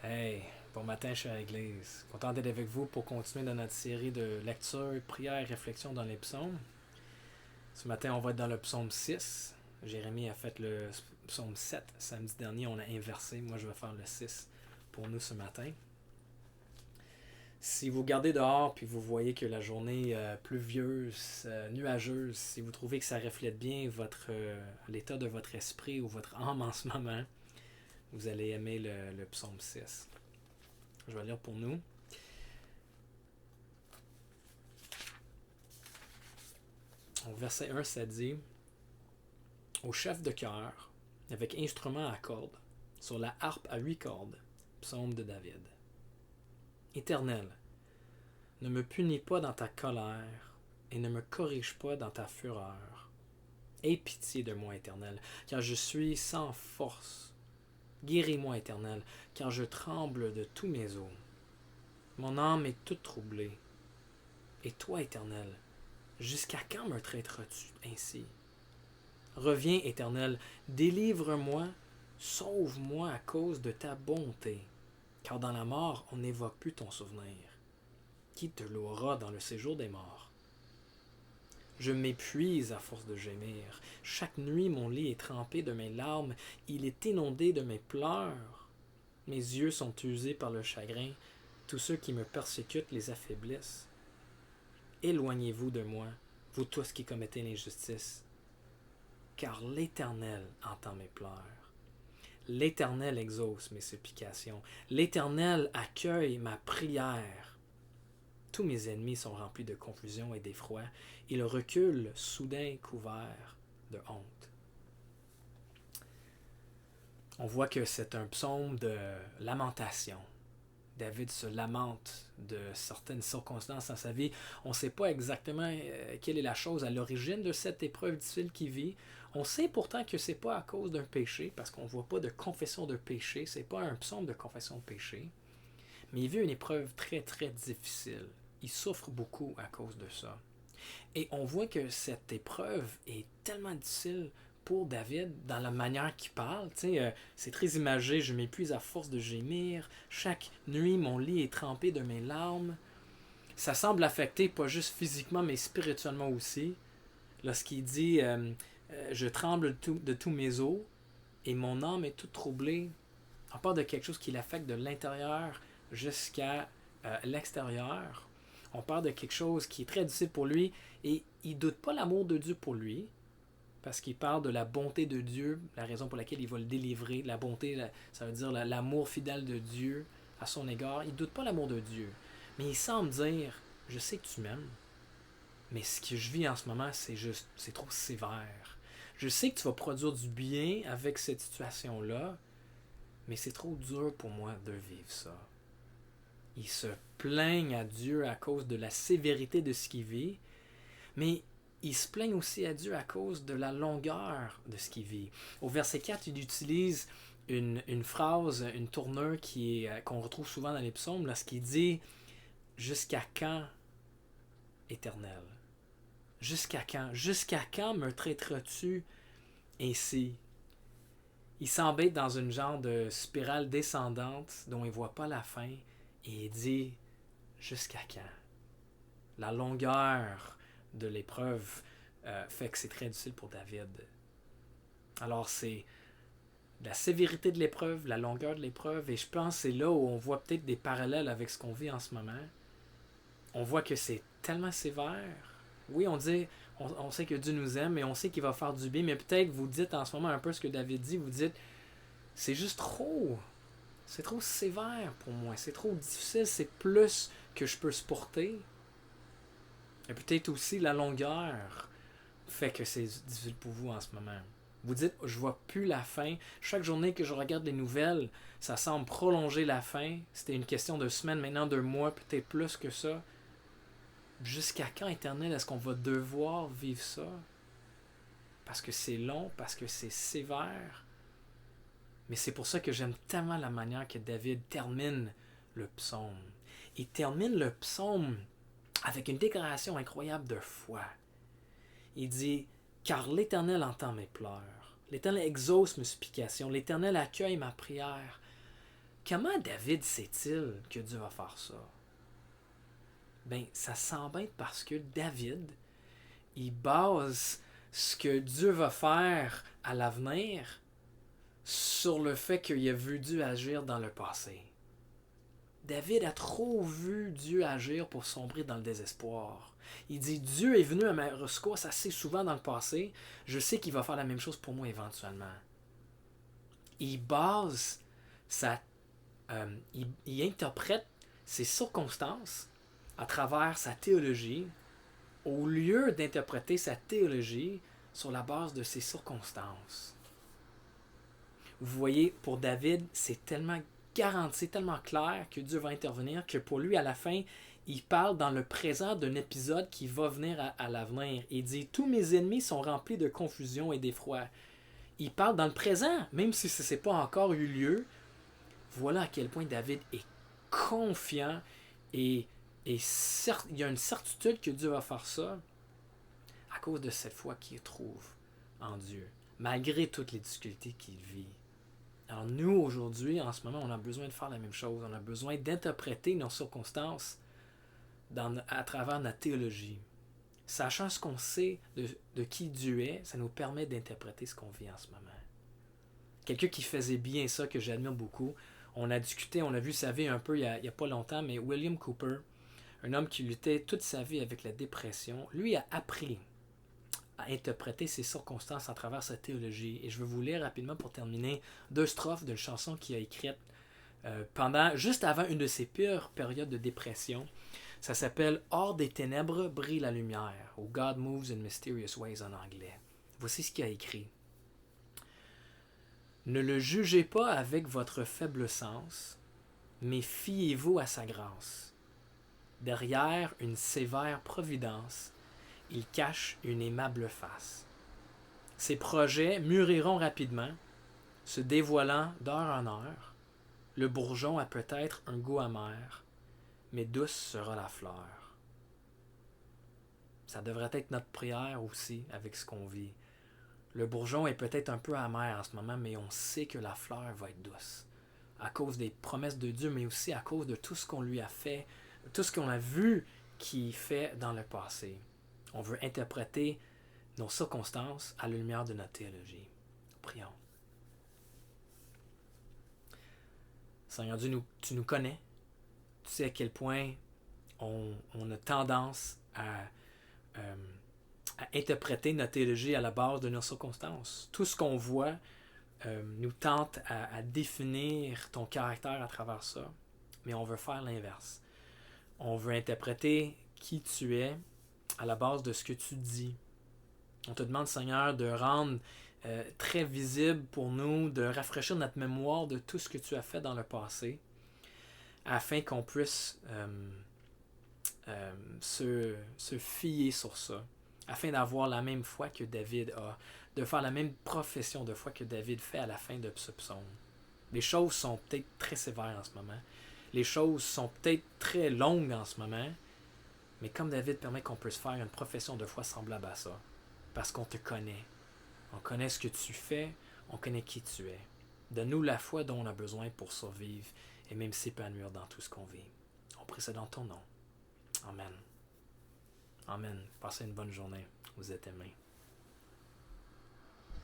Hey, bon matin, je suis à l'église. Content d'être avec vous pour continuer dans notre série de lecture, prière et réflexion dans les psaumes. Ce matin, on va être dans le psaume 6. Jérémie a fait le psaume 7. Samedi dernier, on a inversé. Moi, je vais faire le 6 pour nous ce matin. Si vous regardez dehors puis vous voyez que la journée est pluvieuse, nuageuse, si vous trouvez que ça reflète bien l'état de votre esprit ou votre âme en ce moment, vous allez aimer le psaume 6. Je vais lire pour nous. Au verset 1, ça dit: Au chef de chœur, avec instrument à cordes, sur la harpe à 8 cordes, psaume de David. Éternel, ne me punis pas dans ta colère, et ne me corrige pas dans ta fureur. Aie pitié de moi, Éternel, car je suis sans force. Guéris-moi, Éternel, car je tremble de tous mes os. Mon âme est toute troublée. Et toi, Éternel, jusqu'à quand me traiteras-tu ainsi? Reviens, Éternel, délivre-moi, sauve-moi à cause de ta bonté, car dans la mort, on n'évoque plus ton souvenir. Qui te louera dans le séjour des morts? Je m'épuise à force de gémir. Chaque nuit, mon lit est trempé de mes larmes, il est inondé de mes pleurs. Mes yeux sont usés par le chagrin, tous ceux qui me persécutent les affaiblissent. Éloignez-vous de moi, vous tous qui commettez l'injustice, car l'Éternel entend mes pleurs. L'Éternel exauce mes supplications. L'Éternel accueille ma prière. Tous mes ennemis sont remplis de confusion et d'effroi. Ils reculent soudain couverts de honte. On voit que c'est un psaume de lamentation. David se lamente de certaines circonstances dans sa vie. On ne sait pas exactement quelle est la chose à l'origine de cette épreuve difficile qu'il vit. On sait pourtant que ce n'est pas à cause d'un péché, parce qu'on ne voit pas de confession de péché. Ce n'est pas un psaume de confession de péché. Mais il vit une épreuve très, très difficile. Il souffre beaucoup à cause de ça. Et on voit que cette épreuve est tellement difficile pour David dans la manière qu'il parle. C'est très imagé. Je m'épuise à force de gémir. Chaque nuit, mon lit est trempé de mes larmes. Ça semble affecter pas juste physiquement, mais spirituellement aussi. Lorsqu'il dit je tremble de tous mes os et mon âme est toute troublée, on parle de quelque chose qui l'affecte de l'intérieur jusqu'à l'extérieur. On parle de quelque chose qui est très difficile pour lui et il ne doute pas l'amour de Dieu pour lui, parce qu'il parle de la bonté de Dieu, la raison pour laquelle il va le délivrer. La bonté, ça veut dire l'amour fidèle de Dieu à son égard. Il ne doute pas l'amour de Dieu, mais il semble dire, je sais que tu m'aimes, mais ce que je vis en ce moment, c'est trop sévère. Je sais que tu vas produire du bien avec cette situation-là, mais c'est trop dur pour moi de vivre ça. Il se plaignent à Dieu à cause de la sévérité de ce qu'il vit, mais il se plaigne aussi à Dieu à cause de la longueur de ce qu'il vit. Au verset 4, il utilise une phrase, une tournure qu'on retrouve souvent dans les psaumes, lorsqu'il dit « Jusqu'à quand, Éternel? Jusqu'à quand? Jusqu'à quand me traiteras-tu ainsi? » Il s'embête dans une genre de spirale descendante dont il ne voit pas la fin et il dit « Jusqu'à quand? » La longueur de l'épreuve fait que c'est très difficile pour David. Alors c'est la sévérité de l'épreuve, la longueur de l'épreuve, et je pense que c'est là où on voit peut-être des parallèles avec ce qu'on vit en ce moment. On voit que c'est tellement sévère. Oui, on sait que Dieu nous aime et on sait qu'il va faire du bien, mais peut-être vous dites en ce moment un peu ce que David dit, vous dites, c'est juste trop. C'est trop sévère pour moi, c'est trop difficile, c'est plus que je peux supporter. Et peut-être aussi la longueur fait que c'est difficile pour vous en ce moment. Vous dites, je vois plus la fin. Chaque journée que je regarde les nouvelles, ça semble prolonger la fin. C'était une question de semaines, maintenant 2 mois, peut-être plus que ça. Jusqu'à quand, Éternel, est-ce qu'on va devoir vivre ça? Parce que c'est long, parce que c'est sévère. Mais c'est pour ça que j'aime tellement la manière que David termine le psaume. Il termine le psaume avec une déclaration incroyable de foi. Il dit, car l'Éternel entend mes pleurs. L'Éternel exauce mes supplications. L'Éternel accueille ma prière. Comment David sait-il que Dieu va faire ça? Ben, ça semble être parce que David, il base ce que Dieu va faire à l'avenir sur le fait qu'il a vu Dieu agir dans le passé. David a trop vu Dieu agir pour sombrer dans le désespoir. Il dit, Dieu est venu à ma rescousse assez souvent dans le passé, je sais qu'il va faire la même chose pour moi éventuellement. Il base il interprète ses circonstances à travers sa théologie, au lieu d'interpréter sa théologie sur la base de ses circonstances. Vous voyez, pour David, c'est tellement garanti, tellement clair que Dieu va intervenir que pour lui, à la fin, il parle dans le présent d'un épisode qui va venir à l'avenir. Il dit « Tous mes ennemis sont remplis de confusion et d'effroi. » Il parle dans le présent, même si ce n'est pas encore eu lieu. Voilà à quel point David est confiant et il y a une certitude que Dieu va faire ça à cause de cette foi qu'il trouve en Dieu, malgré toutes les difficultés qu'il vit. Alors nous, aujourd'hui, en ce moment, on a besoin de faire la même chose. On a besoin d'interpréter nos circonstances à travers notre théologie. Sachant ce qu'on sait de qui Dieu est, ça nous permet d'interpréter ce qu'on vit en ce moment. Quelqu'un qui faisait bien ça, que j'admire beaucoup, on a discuté, on a vu sa vie un peu il n'y a pas longtemps, mais William Cooper, un homme qui luttait toute sa vie avec la dépression, lui a appris à interpréter ses circonstances à travers sa théologie. Et je vais vous lire rapidement pour terminer 2 strophes d'une chanson qu'il a écrite juste avant une de ses pires périodes de dépression. Ça s'appelle « Hors des ténèbres brille la lumière » ou « God moves in mysterious ways » en anglais. Voici ce qu'il a écrit. « Ne le jugez pas avec votre faible sens, mais fiez-vous à sa grâce. Derrière une sévère providence, il cache une aimable face. Ses projets mûriront rapidement, se dévoilant d'heure en heure. Le bourgeon a peut-être un goût amer, mais douce sera la fleur. » Ça devrait être notre prière aussi avec ce qu'on vit. Le bourgeon est peut-être un peu amer en ce moment, mais on sait que la fleur va être douce. À cause des promesses de Dieu, mais aussi à cause de tout ce qu'on lui a fait, tout ce qu'on a vu qu'il fait dans le passé. On veut interpréter nos circonstances à la lumière de notre théologie. Prions. Seigneur Dieu, tu nous connais. Tu sais à quel point on a tendance à interpréter notre théologie à la base de nos circonstances. Tout ce qu'on voit nous tente à définir ton caractère à travers ça, mais on veut faire l'inverse. On veut interpréter qui tu es à la base de ce que tu dis. On te demande, Seigneur, de rendre très visible pour nous, de rafraîchir notre mémoire de tout ce que tu as fait dans le passé, afin qu'on puisse se fier sur ça, afin d'avoir la même foi que David a, de faire la même profession de foi que David fait à la fin de ce psaume. Les choses sont peut-être très sévères en ce moment, les choses sont peut-être très longues en ce moment, mais comme David permet qu'on puisse faire une profession de foi semblable à ça, parce qu'on te connaît, on connaît ce que tu fais, on connaît qui tu es. Donne-nous la foi dont on a besoin pour survivre et même s'épanouir dans tout ce qu'on vit. On prie ça dans ton nom. Amen. Amen. Passez une bonne journée. Vous êtes aimés.